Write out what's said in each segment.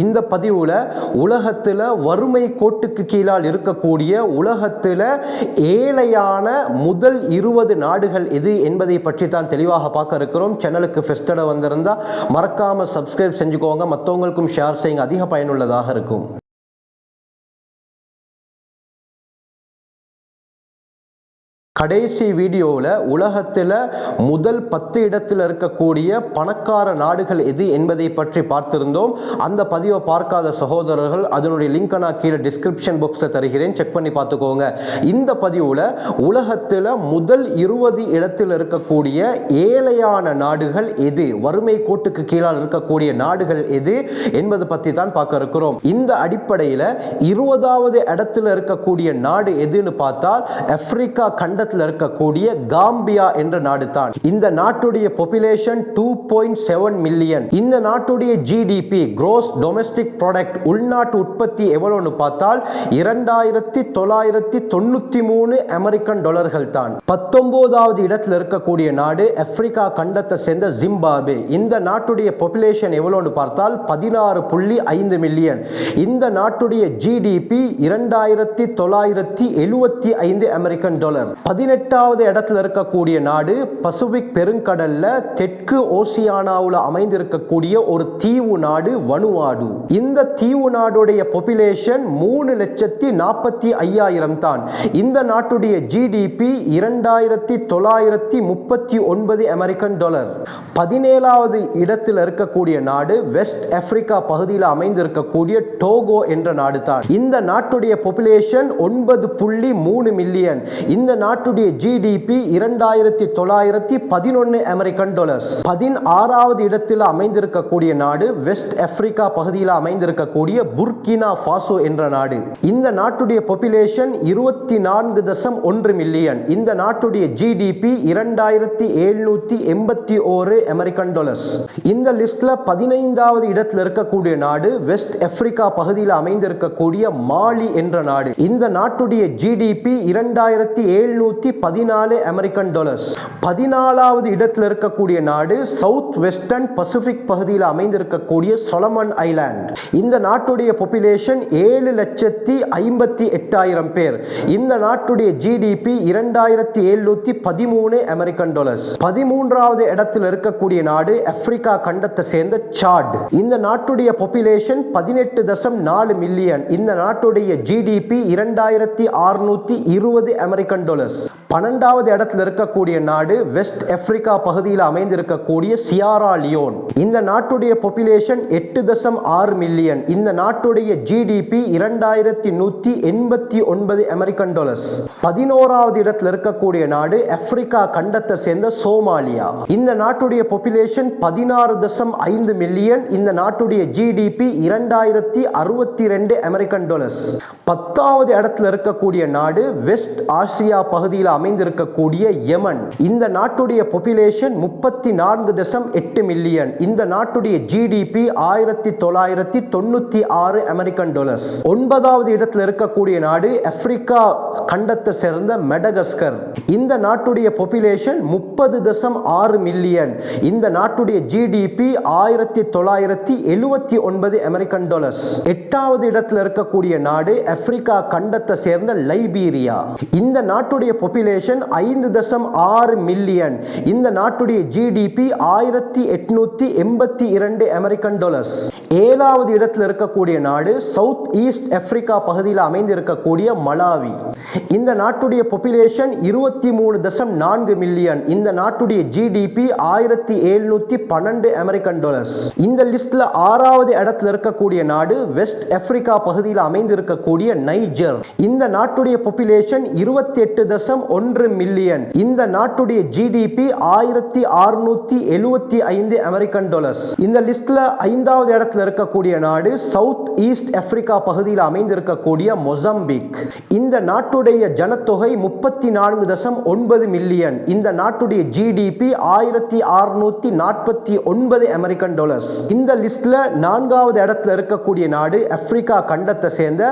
இந்த பதிவுல உலகத்தில் வறுமை கோட்டுக்கு கீழால் இருக்கக்கூடிய உலகத்தில் ஏழையான முதல் 20 நாடுகள் எது என்பதை பற்றி தான் தெளிவாக பார்க்க இருக்கிறோம். சேனலுக்கு ஃபெஸ்டட வந்திருந்தா மறக்காம சப்ஸ்கிரைப் செஞ்சுக்கோங்க, மற்றவங்களுக்கும் ஷேர் செய்யுங்க, அதிக பயனுள்ளதாக இருக்கும். கடைசி வீடியோவில் உலகத்தில் முதல் 10 இடத்தில் இருக்கக்கூடிய பணக்கார நாடுகள் எது என்பதை பற்றி பார்த்திருந்தோம். அந்த பதிவை பார்க்காத சகோதரர்கள் அதனுடைய லிங்கை நான் கீழே டிஸ்கிரிப்ஷன் பாக்ஸில் தருகிறேன், செக் பண்ணி பார்த்துக்கோங்க. இந்த பதிவில் உலகத்தில் முதல் 20 இடத்தில் இருக்கக்கூடிய ஏழையான நாடுகள் எது, வறுமை கோட்டுக்கு கீழால் இருக்கக்கூடிய நாடுகள் எது என்பது பற்றி தான் பார்க்க இருக்கிறோம். இந்த அடிப்படையில் 20வது இடத்தில் இருக்கக்கூடிய நாடு எதுன்னு பார்த்தால் ஆப்பிரிக்கா கண்ட இருக்கக்கூடிய காம்பியா என்ற நாடு தான். இந்த நாட்டுடைய பாப்புலேஷன் 2.7 மில்லியன். இந்த நாட்டுடைய ஜிடிபி gross domestic product உள்நாட்டு உற்பத்தி எவ்வளவுன்னு பார்த்தால் 2993 அமெரிக்கன் டாலர்கள் தான். 19வது இடத்தில் இருக்கக்கூடிய நாடு ஆப்பிரிக்கா கண்டத்தை சேர்ந்த ஜிம்பாப்வே. இந்த நாட்டுடைய பாப்புலேஷன் எவ்வளவுன்னு பார்த்தால் 16.5 மில்லியன். இந்த நாட்டுடைய ஜிடிபி 2975 அமெரிக்கன் டாலர். 18வது இடத்துல இருக்கக்கூடிய நாடு பசிபிக் பெருங்கடல்ல தெற்கு ஓசியானாவில் அமைந்திருக்கக்கூடிய ஒரு தீவு நாடு வனுவாடு. இந்த தீவு நாடுடைய பாப்புலேஷன் 3,45,000 தான். இந்த நாட்டுடைய ஜிடிபி 2939 அமெரிக்கன் டாலர். 17வது இடத்தில் இருக்கக்கூடிய நாடு வெஸ்ட் ஆப்பிரிக்கா பகுதியில் அமைந்திருக்கக்கூடிய டோகோ என்ற நாடு தான். இந்த நாட்டுடைய பாப்புலேஷன் 9.3 மில்லியன். இந்த நாட்டுடைய ஜிடிபி 2911 அமெரிக்கன் டாலர்ஸ். 16வது இடத்தில் அமைந்திருக்கக்கூடிய நாடு வெஸ்ட் ஆப்பிரிக்கா பகுதியில் அமைந்திருக்கக்கூடிய புர்கினா ஃபாசோ என்ற நாடு. இந்த நாட்டுடைய பாப்புலேஷன் 24.1 மில்லியன். இந்த நாட்டுடைய ஜிடிபி 2781 அமெரிக்கன் டாலர்ஸ். இந்த லிஸ்ட்ல 15வது இடத்தில் இருக்கக்கூடிய நாடு வெஸ்ட் ஆப்பிரிக்கா பகுதியில் அமைந்திருக்கக்கூடிய மாலி என்ற நாடு. இந்த நாட்டுடைய ஜிடிபி 2714 அமெரிக்கன் டாலர்ஸ். 14வது இடத்தில் இருக்கக்கூடிய நாடு சவுத் வெஸ்டர்ன் பசிபிக் பகுதியில் அமைந்திருக்கக்கூடிய சொலமன் ஐலாண்ட். இந்த நாட்டுடைய பாப்புலேஷன் 7,58,000 பேர். இந்த நாட்டுடைய ஜிடிபி 2713 அமெரிக்கன் டாலர்ஸ். 13வது இடத்தில் இருக்கக்கூடிய நாடு ஆப்பிரிக்கா கண்டத்தை சேர்ந்த சாட். இந்த நாட்டுடைய பாப்புலேஷன் 18.4 மில்லியன். இந்த நாட்டுடைய ஜிடிபி 2620 அமெரிக்கன் டாலர்ஸ். 12வது இடத்தில் இருக்கக்கூடிய நாடு வெஸ்ட் ஆப்பிரிக்கா பகுதியில் அமைந்திருக்கக்கூடிய சியாரா லியோன். இந்த நாட்டுடைய பாப்புலேஷன் 8.6 மில்லியன். இந்த நாட்டுடைய ஜிடிபி 2189 அமெரிக்கன் டாலர்ஸ். 11வது இடத்தில் இருக்கக்கூடிய நாடு ஆப்பிரிக்கா கண்டத்தை சேர்ந்த சோமாலியா. இந்த நாட்டுடைய பாப்புலேஷன் 16.5 மில்லியன். இந்த நாட்டுடைய ஜிடிபி 2062 அமெரிக்கன் டாலர்ஸ். 10வது இடத்தில் இருக்கக்கூடிய நாடு வெஸ்ட் ஆசியா பகுதியில் அமைந்திருக்கக்கூடிய யமன். இந்த நாட்டுடைய பாப்புலேஷன் 34.8 மில்லியன். இந்த நாட்டுடைய ஜிடிபி 1996 அமெரிக்கன் டாலர்ஸ். 9வது இடத்தில் இருக்கக்கூடிய நாடு ஆப்பிரிக்கா கண்டத்தை சேர்ந்த மெடகஸ்கர். இந்த நாட்டுடைய பாப்புலேஷன் 30.6 மில்லியன். இந்த நாட்டுடைய ஜிடிபி 1979 அமெரிக்கன் டாலர்ஸ். 8வது இடத்தில் இருக்கக்கூடிய நாடு ஆப்பிரிக்கா கண்டத்தை சேர்ந்த லைபீரியா. இந்த நாட்டுடைய பாப்புலேஷன் 5.6 மில்லியன். இந்த நாட்டுடைய ஜிடிபி 1882 அமெரிக்கன் டாலர்ஸ். 7வது இடத்தில் இருக்கக்கூடிய நாடு சவுத் ஈஸ்ட் ஆப்பிரிக்கா பகுதியில் அமைந்திருக்கக்கூடிய மலாவி. இந்த நாட்டுடைய பாப்புலேஷன் 23.4 மில்லியன். இந்த நாட்டுடைய ஜிடிபி 1712 அமெரிக்கன் டாலர்ஸ். இந்த லிஸ்ட்ல 6வது இடத்தில் இருக்கக்கூடிய நாடு வெஸ்ட் ஆப்பிரிக்கா பகுதியில் அமைந்திருக்கக்கூடிய நைஜர். இந்த நாட்டுடைய பாப்புலேஷன் 28.1 மில்லியன். இந்த நாட்டுடைய ஜிடிபி 1675 அமெரிக்கன் டாலர்ஸ். இந்த லிஸ்ட்ல 5வது இடத்தில் இருக்கக்கூடிய நாடு சவுத் ஈஸ்ட் ஆப்பிரிக்கா பகுதியில் அமைந்திருக்கக்கூடிய மொசாம்பிக். இந்த நாட்டுடைய ஜனத்தொகை 34.9 மில்லியன். இந்த நாட்டுடைய ஜிடிபி 1649 அமெரிக்கன் டாலர்ஸ். இந்த லிஸ்ட்ல 4வது இடத்துல இருக்கக்கூடிய நாடு ஆப்பிரிக்கா கண்டத்தை சேர்ந்த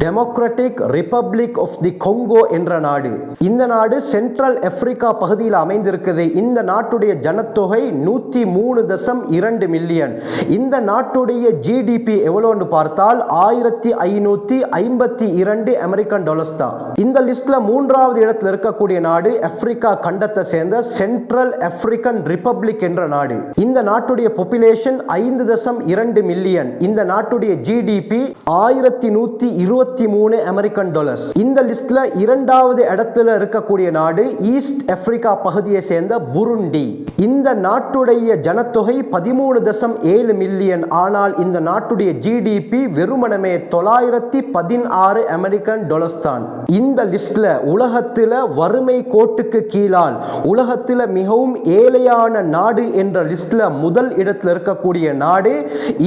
democratic republic of the Congo என்ற நாடு. இந்த இந்த நாடு சென்ட்ரல் ஆப்பிரிக்கா பகுதியில் அமைந்திருக்குது. இந்த நாட்டுடைய ஜனத்தொகை 103.2 மில்லியன். இந்த நாட்டுடைய ஜிடிபி எவ்வளோன்னு பார்த்தால் $1552 அமெரிக்கன் டாலர்ஸ் தான். இந்த லிஸ்ட்ல 3வது இடத்தில் இருக்கக்கூடிய நாடு ஆப்பிரிக்கா கண்டத்தை சேர்ந்த சென்ட்ரல் ஆப்பிரிக்கன் ரிப்பப்ளிக் என்ற நாடு. இந்த நாட்டுடைய பாப்புலேஷன் 5.2 மில்லியன். இந்த நாட்டுடைய ஜிடிபி 1123 அமெரிக்கன் டாலர்ஸ். இந்த லிஸ்ட்ல 2வது இடத்துல இருக்கக்கூடிய நாடு ஈஸ்ட் ஆப்பிரிக்கா பகுதியை சேர்ந்த புருண்டி. இந்த நாட்டுடைய ஜனத்தொகை 13.7 மில்லியன். ஆனால் இந்த நாட்டுடைய ஜிடிபி வெறுமனமே 916 அமெரிக்கன் டாலர்ஸ் தான். இந்த லிஸ்ட்ல உலகத்தில் வறுமை கோட்டுக்கு கீழால் உலகத்தில் மிகவும் ஏழையான நாடு என்ற லிஸ்ட்ல முதல் இடத்தில் இருக்கக்கூடிய நாடு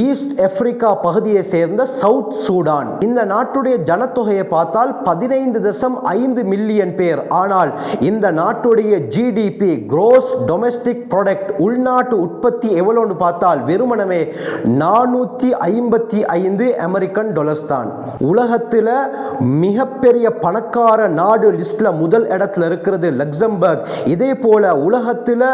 ஈஸ்ட் ஆப்பிரிக்கா பகுதியை சேர்ந்த சவுத் சூடான். இந்த நாட்டுடைய ஜனத்தொகையை பார்த்தால் 15.5 மில்லியன் பேர். ஆனால் இந்த நாட்டுடைய ஜிடிபி gross domestic product உள்நாட்டு உற்பத்தி எவ்வளவுன்னு பார்த்தால் வெறுமனவே 455 அமெரிக்கன் டாலர்ஸ் தான். உலகத்தில் மிகப்பெரிய பணக்கார நாடு லிஸ்ட்ல முதல் இடத்துல இருக்கிறது லக்சம்பர்க். இதே போல உலகத்தில்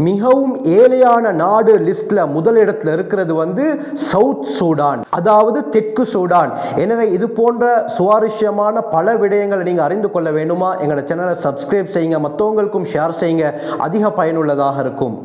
மிகவும் ஏழையான நாடு லிஸ்ட்ல முதல் இடத்துல இருக்கிறது சவுத் சூடான், அதாவது தெற்கு சூடான். எனவே இது போன்ற சுவாரஸ்யமான பல விடயங்களை நீங்க அறிந்து கொள்ள வேண்டுமா? எங்களோட சேனலை சப்ஸ்கிரைப் செய்யுங்க, மற்றவங்களுக்கும் ஷேர் செய்யுங்க, அதிக பயனுள்ளதாக இருக்கும்.